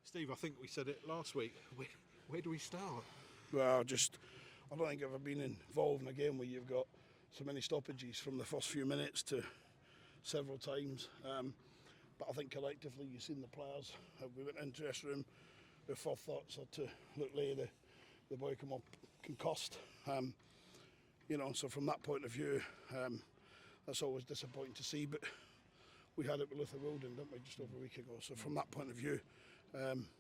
Steve, I think we said it last week. Where do we start? Well, I don't think I've ever been involved in a game where you've got so many stoppages from the first few minutes to several times. But I think collectively you've seen the players. We went into the dressing room with thoughts to look later the boy come up concussed. So from that point of view, that's always disappointing to see. But we had it with Luther Wilden, didn't we, just over a week ago. So from that point of view,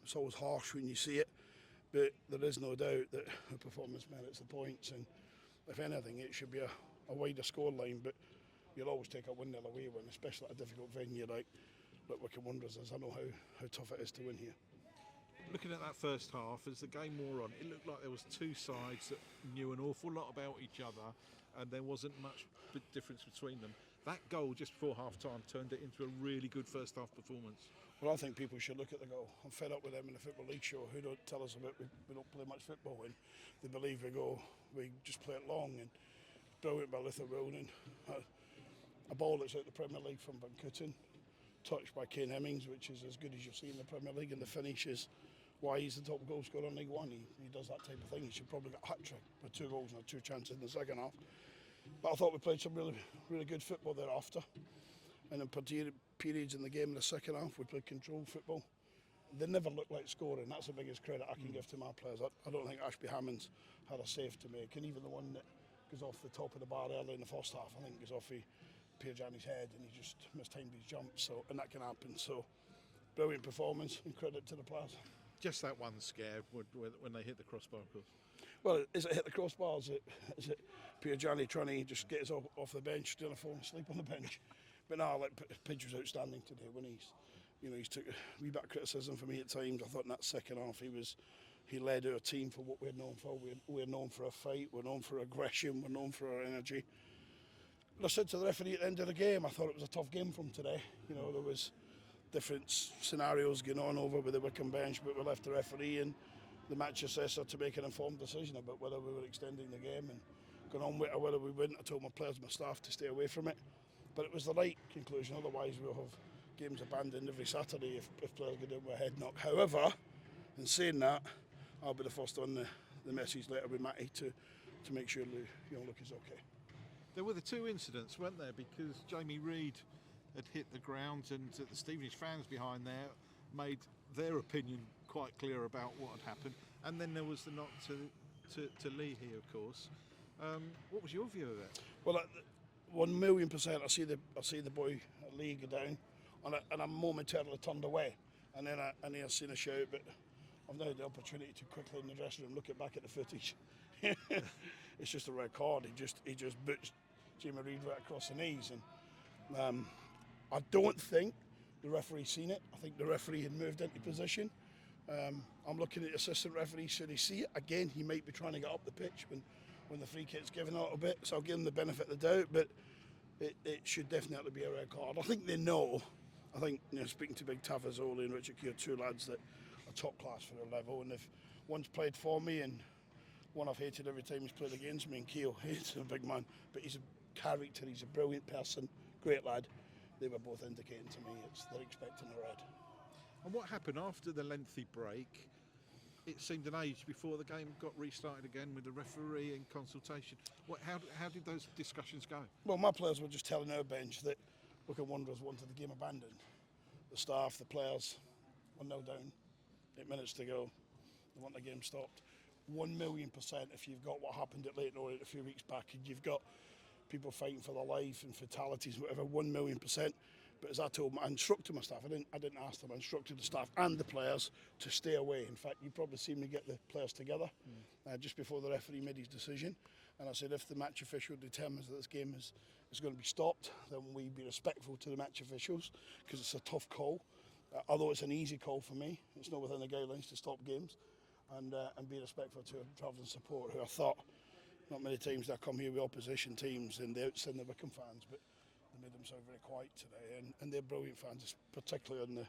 it's always harsh when you see it. But there is no doubt that the performance merits the points, and if anything, it should be a wider scoreline. But you'll always take a 1-0 away win, especially at a difficult venue like Wycombe Wanderers is. I know how tough it is to win here. Looking at that first half, as the game wore on, it looked like there was two sides that knew an awful lot about each other, and there wasn't much difference between them. That goal just before half-time turned it into a really good first-half performance. Well, I think people should look at the goal. I'm fed up with them in the Football League show who don't tell us about we don't play much football in. They believe we just play it long, and brilliant by Luther Wilden. A ball that's out the Premier League from Van Kooten, touched by Kane Hemmings, which is as good as you'll see in the Premier League, and the finish is why he's the top goal scorer in League One. He does that type of thing. He should probably get a hat-trick with 2 goals and 2 chances in the second half. But I thought we played some really, really good football thereafter. And in periods in the game in the second half, we played controlled football. They never looked like scoring. That's the biggest credit I can give to my players. I don't think Ashby Hammond's had a save to make. And even the one that goes off the top of the bar early in the first half, I think goes off Piergiani's head and he just mistimed his jump. And that can happen. So, brilliant performance and credit to the players. Just that one scare when they hit the crossbar, of course. Well, is it hit the crossbar? Is it Piergiani trying to just get us off the bench, still falling asleep on the bench? But no, Pidge was outstanding today when he's took a wee bit of criticism from me at times. I thought in that second half he led our team for what we're known for. We're known for a fight, we're known for aggression, we're known for our energy. But I said to the referee at the end of the game, I thought it was a tough game from today. There was different scenarios going on over with the Wycombe bench, but we left the referee and the match assessor to make an informed decision about whether we were extending the game and going on with it or whether we wouldn't. I told my players and my staff to stay away from it. But it was the right conclusion, otherwise we'll have games abandoned every Saturday if players get in with a head knock. However, in saying that, I'll be the first on the message later with Matty to make sure Luke is okay. There were the 2 incidents, weren't there? Because Jamie Reid had hit the ground and the Stevenage fans behind there made their opinion quite clear about what had happened. And then there was the knock to Lee here, of course. What was your view of it? Well, 1,000,000%. I see the boy Lee go down, and I'm momentarily turned away, and then I seen a shout, but I've now had the opportunity to quickly in the dressing room look back at the footage. It's just a red card. He just boots Jamie Reid right across the knees, and I don't think the referee seen it. I think the referee had moved into position. I'm looking at the assistant referee. Should he see it again? He might be trying to get up the pitch when the free kick's given a little bit, so I'll give him the benefit of the doubt, but it should definitely be a red card. I think they know. I think, speaking to Big Tavazzoli and Richard Keogh, 2 lads that are top class for their level, and if one's played for me and one I've hated every time he's played against me, and Keogh hates a big man, but he's a character, he's a brilliant person, great lad. They were both indicating to me they're expecting a red. And what happened after the lengthy break? It seemed an age before the game got restarted again with the referee in consultation. How did those discussions go? Well, my players were just telling our bench that Wycombe Wanderers wanted the game abandoned. The staff, the players, 1-0 down, 8 minutes to go. They want the game stopped. 1,000,000% if you've got what happened at Leighton Orient a few weeks back and you've got people fighting for their life and fatalities, whatever, 1,000,000%. But as I instructed my staff, I didn't ask them, I instructed the staff and the players to stay away. In fact, you probably seen me get the players together just before the referee made his decision. And I said, if the match official determines that this game is going to be stopped, then we be respectful to the match officials, because it's a tough call. Although it's an easy call for me, it's not within the guidelines to stop games, and be respectful to travelling support, who I thought, not many times that I come here with opposition teams and they outsend the Wycombe fans, but they made themselves very quiet today, and they're brilliant fans, particularly on the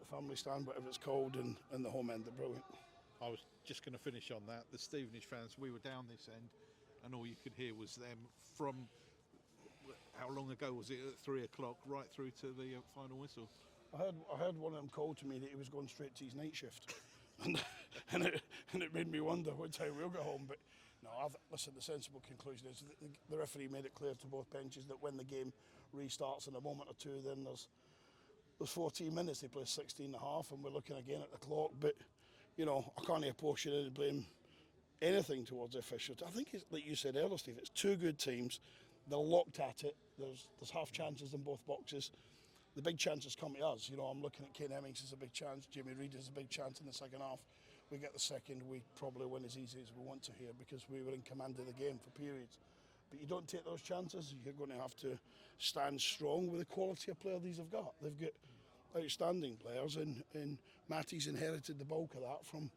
family stand, whatever it's called, and the home end, they're brilliant. I was just going to finish on that. The Stevenage fans, we were down this end, and all you could hear was them from, how long ago was it, at 3 o'clock, right through to the final whistle. I heard one of them call to me that he was going straight to his night shift, and it made me wonder what time we'll get home. But no, listen. The sensible conclusion is the referee made it clear to both benches that when the game restarts in a moment or two, then there's 14 minutes. They play 16 and a half, and we're looking again at the clock. But you know, I can't apportion any blame anything towards the officials. I think it's like you said earlier, Steve. It's two good teams. They're locked at it. There's half chances in both boxes. The big chances come to us. You know, I'm looking at Kane Hemmings as a big chance. Jamie Reid is a big chance in the second half. We get the second, we probably win as easy as we want to here because we were in command of the game for periods. But you don't take those chances, you're going to have to stand strong with the quality of player these have got. They've got outstanding players, and Matty's inherited the bulk of that from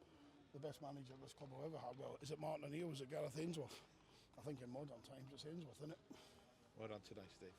the best manager this club will ever have. Well, is it Martin O'Neill? Was it Gareth Ainsworth? I think in modern times it's Ainsworth, isn't it? Well done today, Steve.